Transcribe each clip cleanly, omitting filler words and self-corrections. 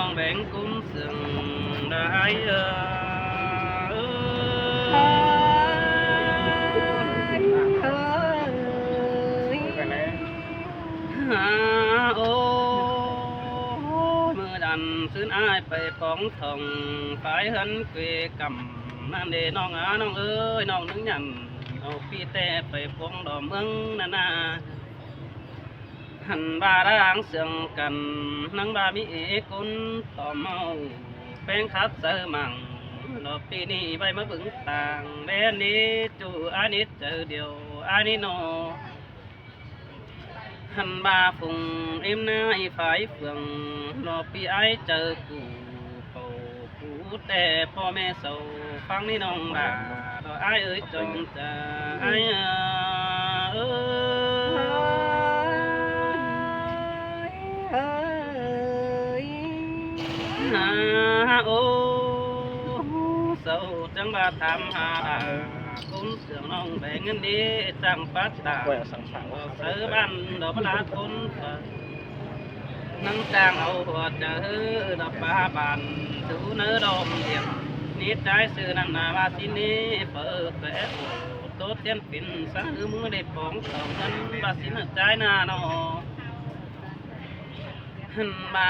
องแบ่งกุ้มซึ่งได้ฮาโอมือดันซื้ออายไปป้องทองฝ่ายหันเกวกำนั่นเดน้องน้องเอ้ยน้องนึงยันเอาพี่แต่ไปพวงดอกเมืองนานาหันบาร่างเสียงกันนังบามีเอกุนต่อเมาแป้งคับเสมังดอกปีนี้ใบมะบึงต่างแดนนี้จูอานิดเจอเดียวอานิโนหันบาฟุงเอ็มนาอีฝ่ายเฟืองรอปีไอเจอกูเป่ากูแต่พ่อแม่เศร้าฟังนี่น้องด่าดอกไอเอ้ยจงจะไอเอ้ฮาโอเศร้าจังบาทำหาคุ้มเสือน้องแบ่งเงินดีจังปัดตาเสือบ้านดอกลาคนนั่งจ้างเอาหัวเจอดอกป้าบานถูเนื้อดอมเดียวนิดใจซื้อนั่นนาว่าที่นี่เปิดแต่โตเตียนปิ่นสังมือได้ปองสองนั้นว่าสินใจหน้าหนอหันมา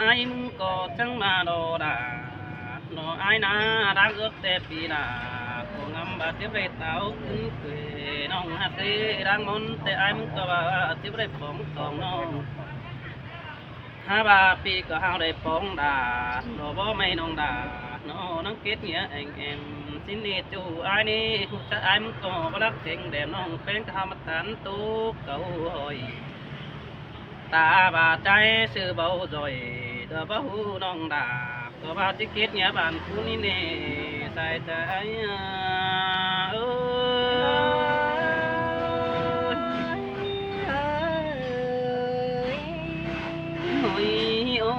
ไอ้มึงก็จังมาโดดาหนอไอ้นาดังเอื้อแต่ปีนาคงงำบาดเจ็บไปเต้าขึ้นเกยน้องฮักดีดังมนแต่ไอ้มึงก็ว่าเจ็บไปปองสองน้องหาบาปีก็หาได้ปองดาหนอบ่ไม่น้องดาหนอนังเกตเนี้ยเอ็งสินนี่จูไอ้นี่จะไอ้มึงก็บ่รักเสียงแดมน้องเป็นธรรมฐานตุกเก่าหอยตาบาใจซื้อเบาจ่อยเด้อบ่ฮู้น้องดาก็ว่าจิเกตเนี้ยบ้านผู้นี้นี่ใส่ใจเอ้ยโอ้ยโอ้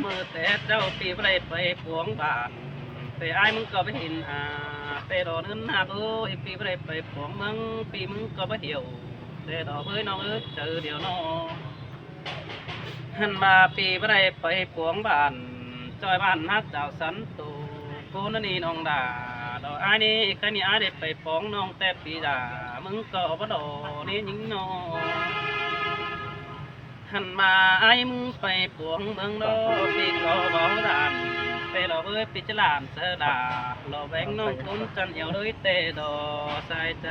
เมื่อแต่เจ้าปีไปไปพวงบ้านแต่ไอ้มึงก็ไปเห็นแต่ดอกนั้นโอ้ยปีไปพวงมึงปีมึงก็ไปเหี่ยวแต่ดอกเอ้ยน้องเอ้ยเจอเดี๋ยวน้องหันมาปีไปไปพวงบ้านจอยบ้านฮักเจ้าสันตูกูนั่นนี่น้องด่าดอกไอ้นี่ใครนี่ไอ้ได้ไปฟ้องน้องแต่ปีด่ามึงก็บ่ดอนี่ยิงน้องหันมาไอ้มึงไปพวงเมืองดอกปีก็บ่ด่านแต่เราเอ้ยปีจะลานเสดาเราแบงน้องตุ้นจันเหี่ยวเลยเตะดอใส่ใจ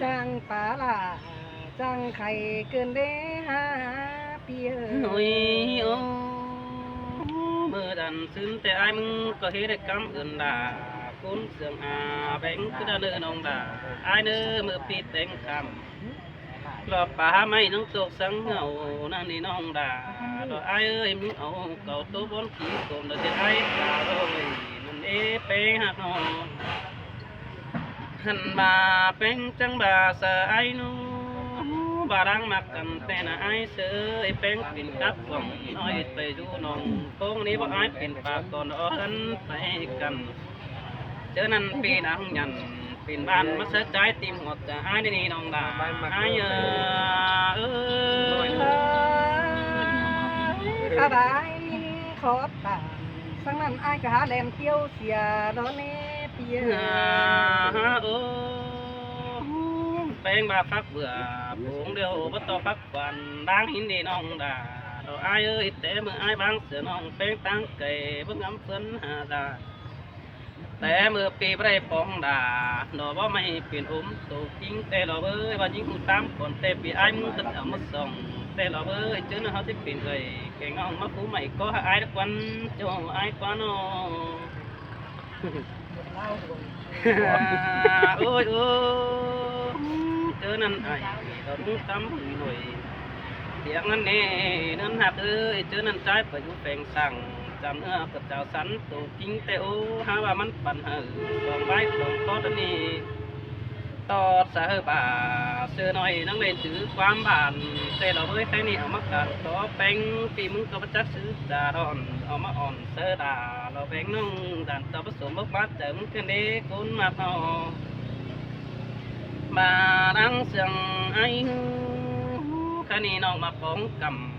จังปลาล่าจังไข่เกินเด้ฮาเปีย โอ้ยโอ้เมื่อดันซึ้งแต่ไอ้มึงก็เฮ็ดได้กำเอินด่าคุณเสื่องแบงคือดาเนื้อน้องด่าไอ้เนื้อเมื่อปีแต่งคำรอป่าไม่น้องตกสังเหงานั่นนี่น้องด่าดอกไอ้เอ้ยมึงเอาเก่าตัวบนขี้โกมเดือดไอ้ด่าโอ้ยมันเอเป้หักนอนหันมาเป็นจังบาสะไอ้นูบารังมักกันแต่น่ะไอ้เสือเป็นปิ่นกับกล่องน้อยไปดูน้องพงนี้บ่ไอ้เป็นปากก่อนอ่อนไปกันเจอนั่นปีนังยันปีนบ้านมาเสียใจติมหมดจะไอ้นี่น้องด่าไอ้เออข้าได้มินขอตาสังนั้นไอ้กะหาแหลมเที่ยวเสียดอนเนเปีย โอ้แป้งบาฟักเบื่อผงเดียวบ่ต่อฟักควันดังหินนี่น้องด่าดอกไอ้เอ้ยแต่เมื่อไอ้บางเสือน้องแป้งตั้งไก่เบิ่งอำเพิ่นหาดาแต่เมื่อปีบ่ได้ปองด่าดอกบ่ไม่เปลี่ยนตูจริงแต่ดอกเอ้ยว่ายิงกูตามคนแต่ปีไอ้มึงก็เอามาส่งแต่ดอกเอ้ยเจอเฮาสิเป็นเอ้ยแกงเอามาผู้ใหม่ก็หาไอ้ควันจ้องไอ้ควันน้อโอ้ยโอ้เจอนั่นไอ้เราต้องทำหน่อยเสียงนั่นเน่นั่นหักเอ้ยเจอนั่นใจไปอยู่แฝงสั่งจำเนื้อกับเจ้าสันตูจริงแต่โอ้หาว่ามันปั่นสองใบสองข้อตัวนี้ต่อเสือป่าเสือหน่อยนั่งเล่นถือความบานแต่เราเอ้ยแค่นี้เอามากัดต่อแป้งปีมึงก็ประจักษ์ซื้อดาดอนเอามาอ่อนเสือดาเราแบ่งน้องดันต่อผสมบกบัดเติมกันเด็กคนมาพอมาดังเสียงไอ้ khá ni nong mà bóng cầm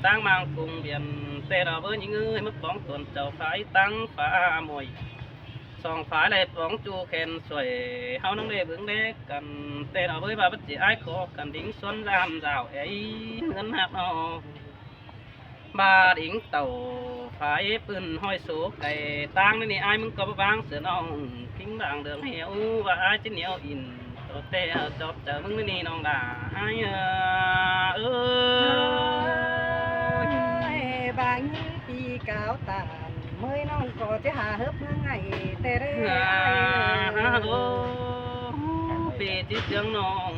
tăng mang cùng biển tê đào với những người mất bóng tuần trầu phải tăng phá mùi song phải lại bóng chu khen xuôi hao nông đề vững đế cần tê đào với bà bất chỉ ai khó cần đính xuân làm rào ấy ngân hạt nó ba đỉnh tàu phải bưng hoi số cày tang nên ai muốn có vang sửa nong kính bảng đường hiểu và ai trên nhiều in tổ tê chót chờ mừng nên nong đà ai ơi bà như đi cáo tàn mới nong có thể hà hớp ngày tê đấy vì chỉ tiếng nong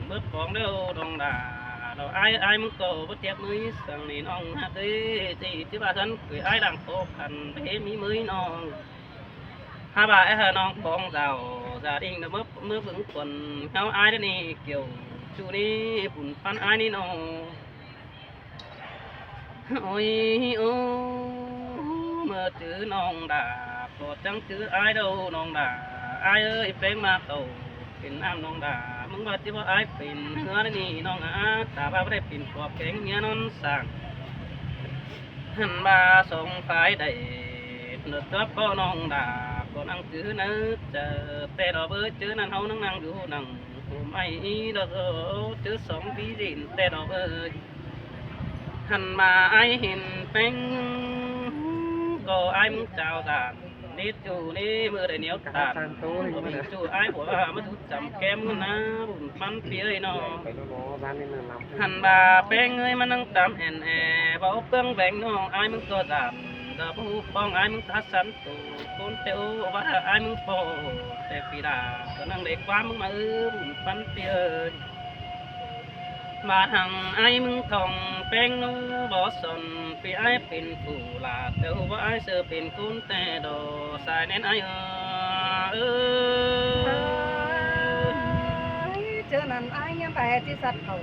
bước bóng đâu nong đà rồi ai muốn cầu bất chấp mới sang này nong hát đấy thì chứ bà thân cười ai đang khó khăn thế mới nong hai bà ấy nong con giàu gia đình nó mơ vững quần nhau ai đấy nè kiểu chú đi bùn phan ai đi nó ôi ô mơ chữ nong đà có chẳng chữ ai đâu nong đà ai ơi phèn mà tàuเป็นน้ำนองดามึงว่าที่ว่าไอ้เป็นเนื้อนี่น้องตาบ้าไม่ได้เป็นขอบแข็งเงี้ยนอนสั่งหันมาส่งฝ่ายได้เนื้อตัวพ่อน้องดาก็นั่งจื้อเนื้อเจอแต่ดอกเบอร์จื้อนั่นเขานั่งอยู่นั่งไม่ดอกจื้อสองปีดินแต่ดอกเบอร์หันมาไอ้เห็นเป็นก็ไอ้มึงเจ้าสารนี่จูนี่มือได้เหนียวตาดมีจูไอ้หัวมาถูกจำแก้มนะบุญมันเปียเนาะหันบาแป้งเอ้ยมันนั่งตามแอนแอบ่เปิ้งแบงน้องไอ้มึงก็ตามดอกผู้ป้องไอ้มึงทัดสันตูคนเตียวว่าไอ้มึงโปแต่ปีดาก็นั่งเด็กความมึงมาบุญมันเปียมาทางไอ้มึงทองแป้งนู้บ่สนปีไอ้เป็นผู้ลาเตียวว่าไอ้เสือเป็นคนแต่ดอสายแน่นไอ้เจอนั่นไอ้ยังไปที่สัตว์เขา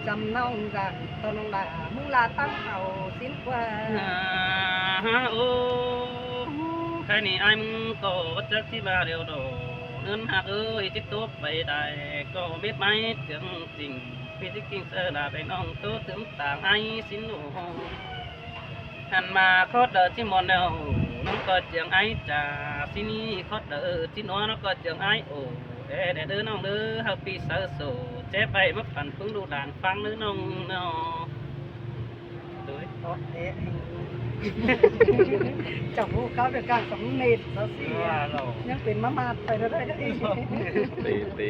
จำน้องจากตอนน้องดามึงลาตั้งเขาสิ้นกว่าโอ้แค่นี้ไอ้มึงก็วัดจักที่บ้าเดียวดอเงินหักเอ้ยจิตตบไปได้ก็เม็ดไม้เถึงจริงพี่ที่กินเสือลาไปน้องโตถึงต่างไอ้สินโอหันมาโคตรเดอที่มอนเดาน้องก็เจียงไอ้จ่าสินี่โคตรเดอที่น้องน้องก็เจียงไอ้โอเด้เด้อน้องเด้อเฮาปีเสือโซเจ๊ไปมาปั่นพึ่งดูด่านฟังเด้อน้องเนาะด้วยจับพวกเขาด้วยการสำเร็จแล้วสิยังเป็นมาไปแล้วได้ก็อีกตี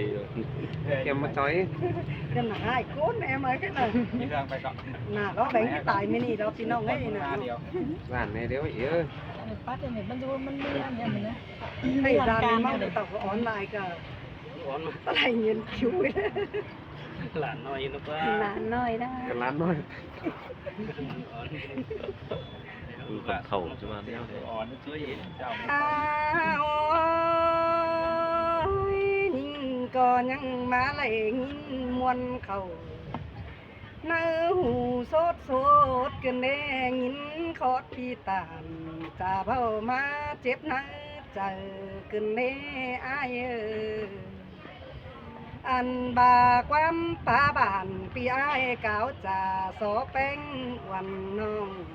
เกมมาจ้อยcái là hai cuốn em ơi cái này nà đó bạn cái tài mini đó thì nó ngay nè giản này đéo vậy ơi phát thì mình mình đi ăn nhà mình đấy thời gian mình mong được tập online cả lại nhìn chui là nói nó quá là nói đó cái lán thôi còn khẩu chứ mà đeo nhìn có nhăng má lại nhìn muôn khẩu nơ hù sốt sốt cần đê nhìn khót phi tàn chà bao má chết nơ chờ cần đê ai ơi anh bà quam phá bản pi ai cáo trà xó bánh quằn nong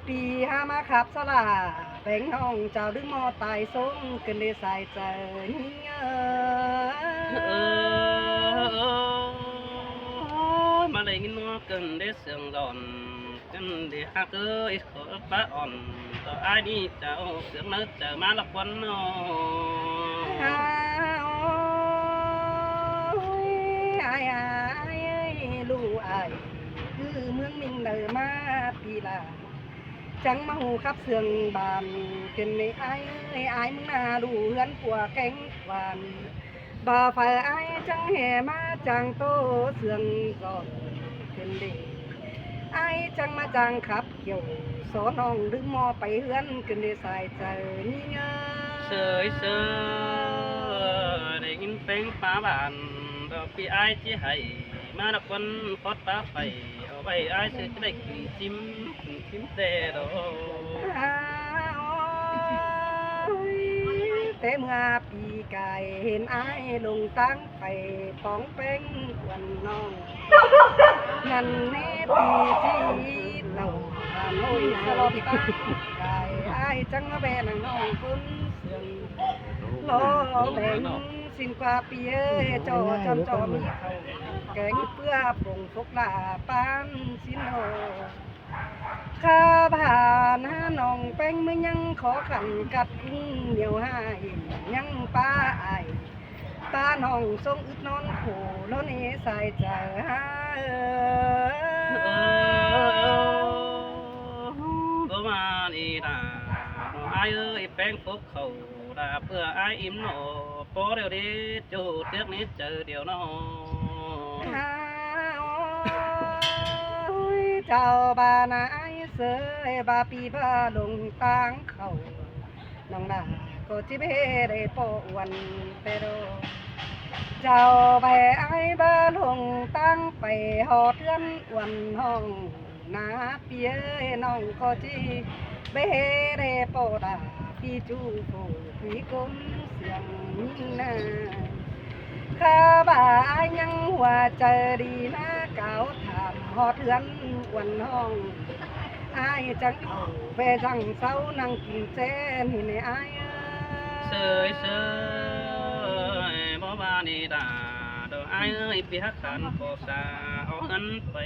pi ha ma khắp xó là bánh nong chào đứng mò tài xuống cần để xài chờ mà đây nó cần để sườn giòn cần để hát ơi khó phá ổn cho ai đi chào sướng nớt chờ má lọc quấn nó ai ơi lu ai cứ mương mình đời ma pi là chẳng mau khắp sườn bàn cần này ai muốn là đủ hấn của cánh hoàn bà phải ai chẳng hề ma chẳng tô sườn giòn cần đi ai chẳng mà chẳng khắp kiểu số nong đứng mò bay hấn cần đi xài chờ nhớ sơi sơi để nhìn phèn phá bản đó pi ai chỉ hay mà nó quân phót phá phải ở bay ai sẽ cái chim tê đó thế mà pi cài hiện ai lùng tăng phải bóng bánh quần non นั่นแน่ปีที่เต่าผ่านโอยสลบตากายอายจังมาแบนางน้องคนเสื่อมล้อแบ่งสิ้นกว่าปีเอ้ยจอจอนจอมีเขาแกงเพื่อปรุงฟกลาปานสินโอข้าผ่านหาน้องแป้งมือยังขอขันกัดกุ้งเหนียวให้ยังป้าไอายตาน้องทรงอึดนอนโขแล้วเนใส่ใจหาบ่มานี่ดาอายเอ้ยแป้งพบเขาดาเพื่ออายอิ่มหนอพอเดี๋ยวนี้จูดเตียกนี้เจอเดี๋ยวน้อ เจ้าบานายเสยบาปีบาลงตางเขาน้องนาก็จิเบได้ปอวันเปโดเจ้าไปไอ้บาลงตั้งไปหอเทือนวันห้องนาเปียน้องก็จิเบได้ปอดาพี่จูฟูพี่กลมเสียงนาข้าบ่ายังหัวใจดีนะเก่าถามหอเทือนวันห้องอายจังเอาไปจังเศร้านั่งกินเจนี่ในอาย เสยเสยบ่มานี่ดาดอกอายเอ้ยเปียกขันก็สาเอาเงินไป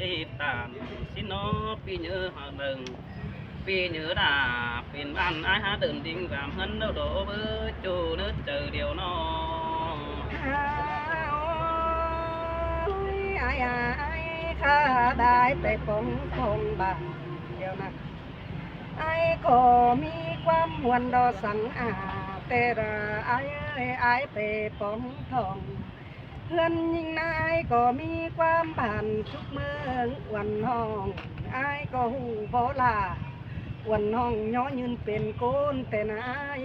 ตามสิโนปีเนื้อหาดึงปีเนื้อดาเป็นบ้านอายหาเดินดิ่งตามเงินเราโดเบอจูเนื้อเจอเดียวน้อ อายข้าได้ไปปองคงบางเดียวนะไอ้ก็มีความหวนดอสังอาแต่ละไอ้ไปปองทองเพื่อนยิ่งนายก็มีความผ่านทุกเมืองวันห้องไอ้ก็หูโบลาวันห้องย้อยืนเป็นโกนแต่นาย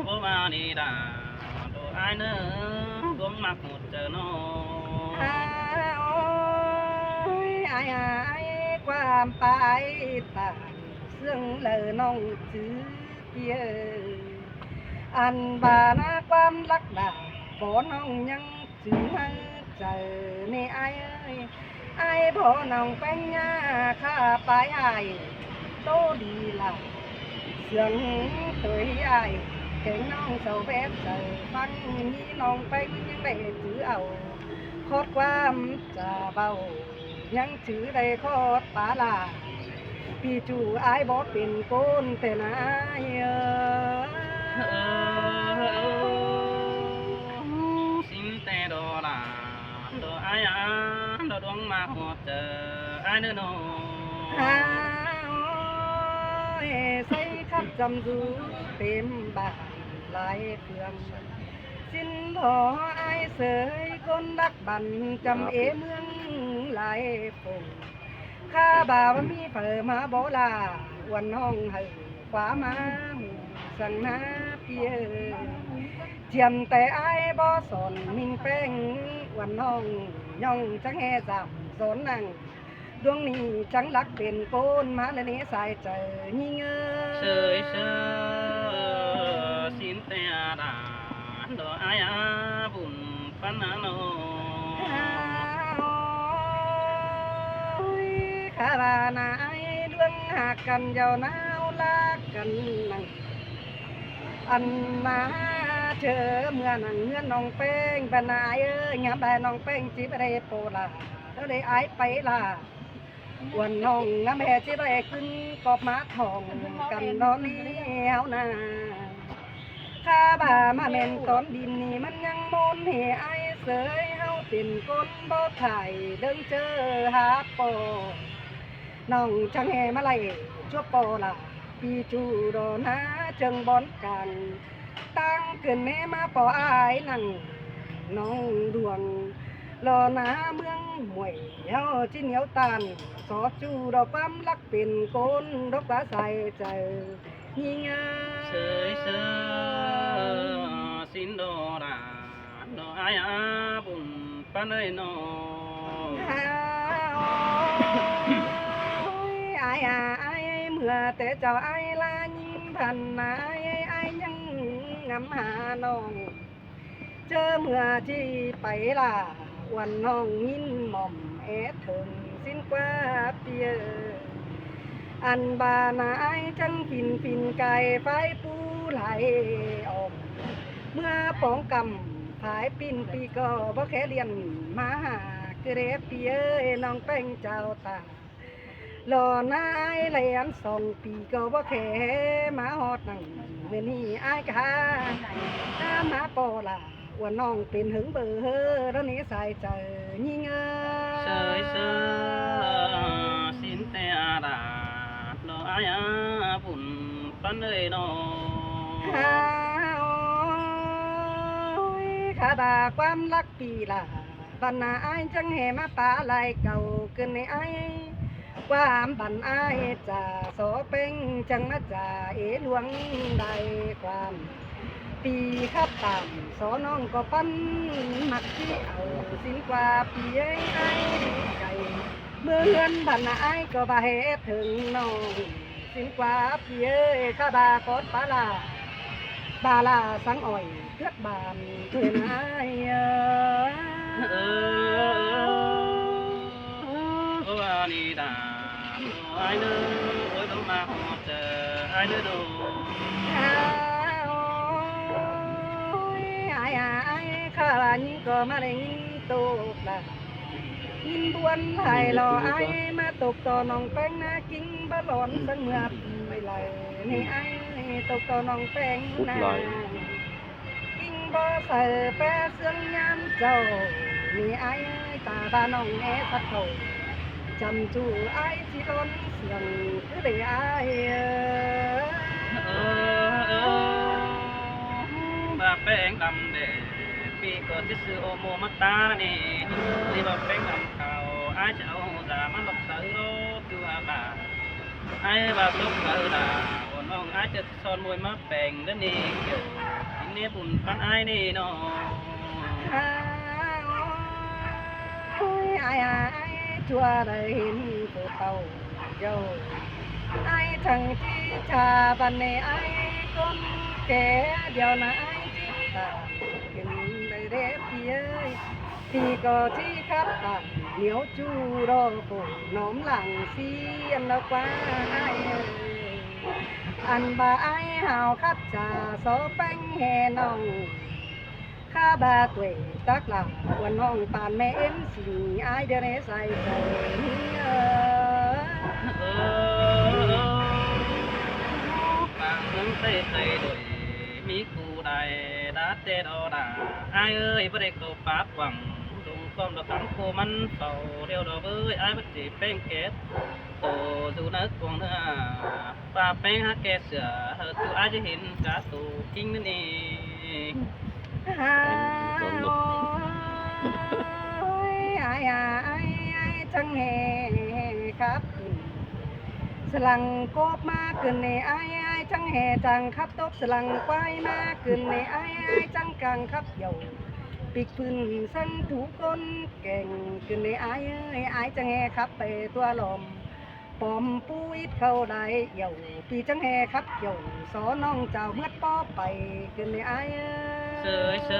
บ่มานี่ดาดอกอายเนื้อดวงมักหมดเจอน้อ อายความไปตาเสื่องเลยน้องจื้อเปียอันบานาความรักดาบ่น้องยังจื้อให้เจอในอายบ่น้องแป้งยาข้าไปอายโตดีล่ะเสื่องเตยอายเก่งน้องเสาแบบเจอฟังนี้น้องแป้งยังได้จื้อเอาโคตรความจะเบายังถือได้โคตรปาลาพี่จูอายบอกเป็นโกนแต่นายสินแต่ดอลาดออายดอดวงมาหมดเจออายเนื้อน้อ ใส่ขับจำดูเต็มบ้านหลายเครื่องสินพออายเสยคนรักบันจำเมืองหลายปงข้าบ่าวมีเปิดมาโบลาวันห้องให้ขวามาสั่งนาเพียเจียมแต่อายบ่สอนมิงแป้งวันห้องย่องจังแห่สามสอนนั่งดวงนี้จังรักเป็นโกนมาและนี้สายใจยิ่งเสยเสยสินแต่ดาดออายบุญปันนาโน ข้าบานายดวงหากกันยาวนาวลากกันนั่งอันนาเธอเมื่อนั่งเงื่อนน้องเป้งบานายงามบานน้องเป้งจีบได้โปลาเธอได้อายไปล่ะวันน้องงามแห่จีบได้ขึ้นกอบมาทองกันนอนนี้เอานาข้าบ่ามาเม่นตอนดินนี่มันยังมนเหไอเสยเฮาเป็นคนบ่ถ่ายเดินเจอหาปอน้องจังแห่มาไล่ชั่วปอล่ะพี่จูดอนาจึงบอนกันตั้งขึ้นแม่มาปออายนั่งน้องดวงรอนาเมืองหวยเฮาจิเหนียวตันสอจูดอกความรักเป็นคนดอกฟ้าใสใจยิ่งเสยเสยสินดอดาดออายบุญปันเอ้ยน้อ เมื่อแต่เจ้าไอ้ลายิ่งพันนายไอ้ยังงำหาน้อง เจอเมื่อที่ไปล่ะวันน้องยินหม่อมแอถึงสิ้นกว่าเปียอันบานายจังปินไก่ไฟปูไหลออกเมื่อป้องกำผายปินปีก็บ่แค่เรียนมาหาเกเรเปียน้องแป้งเจ้าตารอนายเลียน2 ปีก็บ่แค่มาฮอดนั่งเมื่อนี้อายกาถ้ามาปอล่ะว่าน้องเป็นหึงเบอแล้วนี้ใส่ใจยิ่งเสยเสสินแต่อาดาดออายาบุญปันเอ้ยน้อง ข้าบาความรักปีละบันนาอายจังแห่มาป่าลายเก่าเกินในอายความบันอายจ่าโสเป่งจังมาจ่าเอหลวงได้ความปีขับตามสอน้องก็ปั้นมักที่เอาสิ้นกว่าปีไอ้ไก่เมื่อเงินบันอายก็บาเหตุถึงน้องสิ้นกว่าปีข้าบากอดปลาบาลาสังอ่อยเลือดบานเพื่อนอายว่านี่ดาไอ้เนื้อโอ้ยต้องมาหอเจอไอ้เนื้อดูข้านี่ก็มาได้ยินตกละยินบวนไหลรอไอ้มาตกต่อน้องแป้งนากิ้งบะหลอนสังเมื่อไม่ไหลนี่ไอ้ตกต่อน้องแป้งนากิ้งบ่ใส่แปะเสื้อยามเจ้านี่ไอ้ตาบ้านน้องแม่สักเขาจำจูไอ้ที่ร้อนเสียงคือได้ไอ้บาแป้งดำเด็ปีก็ที่ซื้อโอโมมาตานี่นี่บาแป้งดำเขาไอ้จะเอาจามันหลอกซื้อรถตัวบาไอ้บาลบซื้อดาวันน้องไอ้จะสอนมวยมาแป้งนั่นนี่เกี่ยวกินเนี่ยบุญปันไอ้นี่น้องไอ้ชัวได้เห็นตัวเต่าเจ้าไอ้ทั้งที่ชาบันในไอ้คนแก่เดียวนะไอ้ที่ตากินได้เด็ดเพียพี่ก็ที่คัดตาเหนียวจูรอโผน้อมหลังเสียนแล้วกว่าไอ้อันบ่าไอ้หาวคัดจ่าโซแป้งแห่น้องข้าบาตัวตักหลังวันน้องปานแม่เอ็มสิไอ้เดรใส่ใจบางเมืองเต้เต้โดยมีกูได้ดัดเด็ดอดาไอ้เอ้ยบ่ได้เข้าปากหวังตรงก้อมดอกคำโคมันเฝ้าเดียวดอกเอ้ยไอ้บ่สิแป้งเกตโตสู่นักกวงเนื้อป้าแป้งฮักแกเสือตูไอ้จะเห็นกะตูกิ้งนั่นเองไอ้จังแห่ครับสลังกบมาเกินในไอ้จังแห่จังครับตบสลังควายมาเกินในไอ้จังกังครับเหี่ยวปีกพื้นสั่งถูกคนเก่งเกินในไอ้จังแห่ครับไปตัวลมปอมปุ้ยเข้าได้เหี่ยวปีจังแห่ครับเหี่ยวสอน้องเจ้าเมื่อป้อไปเกินในไอ้เสยเส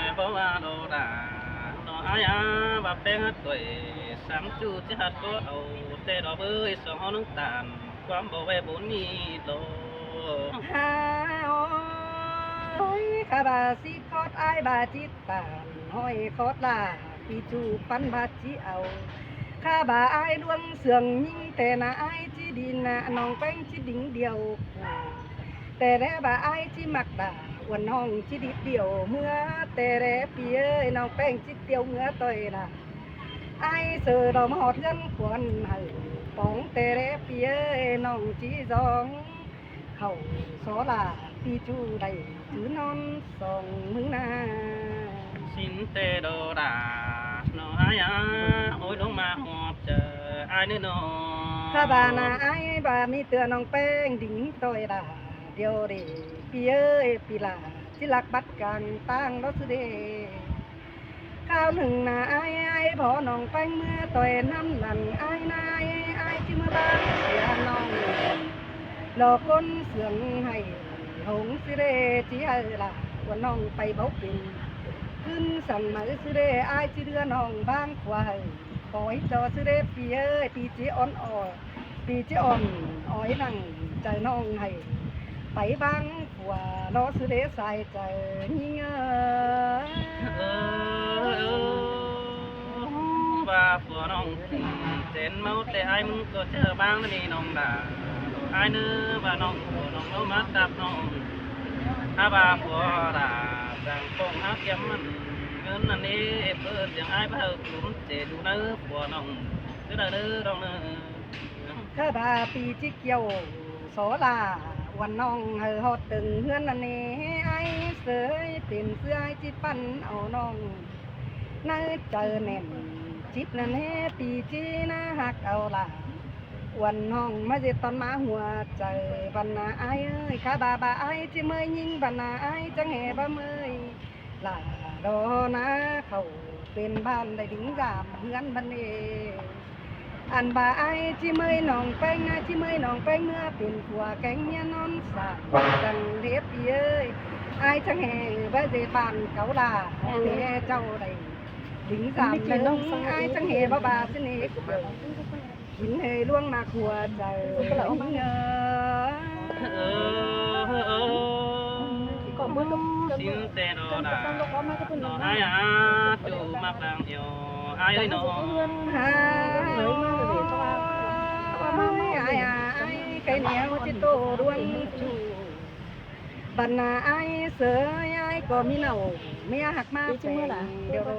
ยบ่ว่าโดดาดออายาบาแป้งฮัดตัวสามจูจะฮัดก็เอาแต่ดอกเอ้ยสองน้ำตาลความบ่แวบุญมีโลข้าบาสิคอดไอ้บาจิตตานห้อยคอดลาปีจูปันบาจิเอาข้าบาไอ้ดวงเสืองยิ่งแต่นาไอ้ที่ดินนะน้องแป้งที่ดิ่งเดียวแต่แร่บาไอ้ที่มักด่าวันน้องที่ดิดเดียวเมื่อแต่แร่ปีเอ้ยน้องแป้งจิตเดียวเมื่อต่อยล่ะไอ้เสือดอกหอดเงินควันให้ป้องแต่แร่ปีเอ้ยน้องจีจองเข้าสอลาปีจูได้ถือนอนส่องมึงนาสินเตโดดาหนออายาโอ้ยลงมาหอบเจอไอ้เนื้อน้องข้าบานาไอ้บามีเตือนน้องแป้งดิ่งต่อยด่าเดียวเดปีเอ้ยปีลาที่ลักบัดกันตั้งรถสุดเดข้าวหนึ่งนาไอ้พอน้องแป้งเมื่อต่อยน้ำหลังไอ้นายไอ้ที่เมื่อบ้านเสียน้องหลอกคนเสื่องให้หงสิเรจีเอล่ะ ว่าน้องไปเบาเป็นขึ้นสั่งมาซื้อเด้อายสิเดือน้องบางควายขอให้จอซื้อเด้อปีเอ้ยปีจีอ่อนอ่อปีจีอ่อนอ้อยนั่งใจน้องให้ไปบางกว่าล้อซื้อเด้อใส่ใจยิ่งว่าผัวน้องเจนเมาแต่ไอ้มึงก็เจอบางนี่น้องด่าไอ้เนื้อว่าน้องผัวน้องเอามาตับน้องอาบาผัวด่าดังปงฮักยำมันเงินอันนี้เปิดอย่างไอ้บ้าหลุมเจดูเนื้อผัวน้องเนื้อเนื้อน้องเนื้อ ข้าบาปีจิเกี่ยวโสลาวันน้องเฮอฮอดตึงเฮือนอันนี้ไอ้เสยเป็นเสื้อจิปั้นเอาน้องน่าเจอแน่นจิบนั่นเฮปีจีน่าหักเอาล่ะวันน้องมาเจตอนมาหัวใจบันนาไอ้เอ้ยข้าบาบาไอ้จิเมยยิงบันนาไอ้จังแห่บะเมยลาดอนะเขาเป็นบ้านได้ถึงยามเฮือนบันเออันบาไอ้จิเมยน้องแป้งนะจิเมยน้องแป้งเนื้อเป็นผัวแกงเมียนอนสาจังเด็บเอ้ยไอ้จังแห่บะเจบ้านเขาลาแม่เจ้าได้ถึงสามเดือนไอ้จังแห่บาสิเนกหินเฮล่วงมาขัวใจหินก็เมื่อลูก xin tè nó Con đã có mấy cái nó phần hai á chủ mặc đàng nhiều ai ơi nó หาไก่เหนียวจิตโตดวงจูบรรณาไอ้เสือไอ้ก็มีเน่าเมียหักมาเป็นเดียว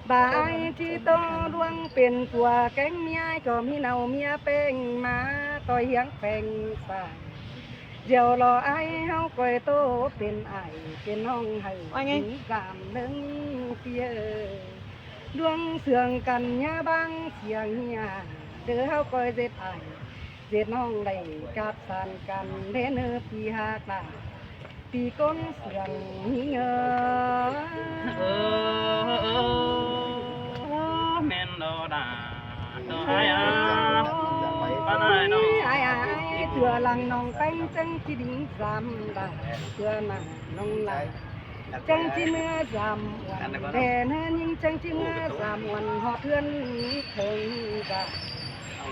บาไอ้จิตโตดวงเป็นตัวแก๊งเมียก็มีเน่าเมียเป็นมาต่อยยังเป็นสายเดี๋ยวรอไอ้เฮาก่อยโตเป็นไอ้เป็นน้องให้ถึงกามหนึ่งเปียดวงเสื่องกันยาบางเสียงเฮียเด้อเฮาก่อยเจ็ดไอ้เจ็ดน้องได้กับสานกันเด้เนอปีหากลาปีก้นเสื่องเงอ men nó đã nó hai á ban ai nó ไอ้เถื่อลังน้องแป้งจังที่ดิ้งจำได้เถื่อมาน้องไหลจังที่เมื่อจำวันแต่เนินยิ่งจังที่เมื่อจำวันหอเพื่อนถึงกัน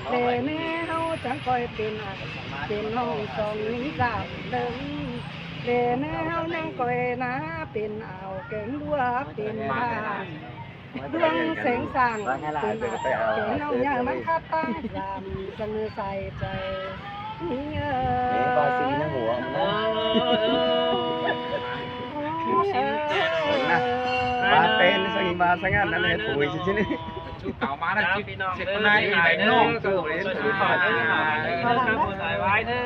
แต่แม่เฮาจังคอยเป็นไอเป็นน้องสองนิ้งจำเดิมแต่แม่เฮายังคอยนะเป็นเอาแกงดัวเป็นบ้านดวงแสงสางเป็นแกงน้องอย่างมันคัดตั้งจำจังใส่ใจนี่เออ ba xí nó ngủ xin tè nó ba tên nó sang ba sang ăn này tuổi chứ chứ chú cáo má nàyพี่น้อง chết เด้ con อ này ไป này น้อง nó สู่ช่วยๆขอเด้อหาเด้อครับผู้ชายไว้เด้อ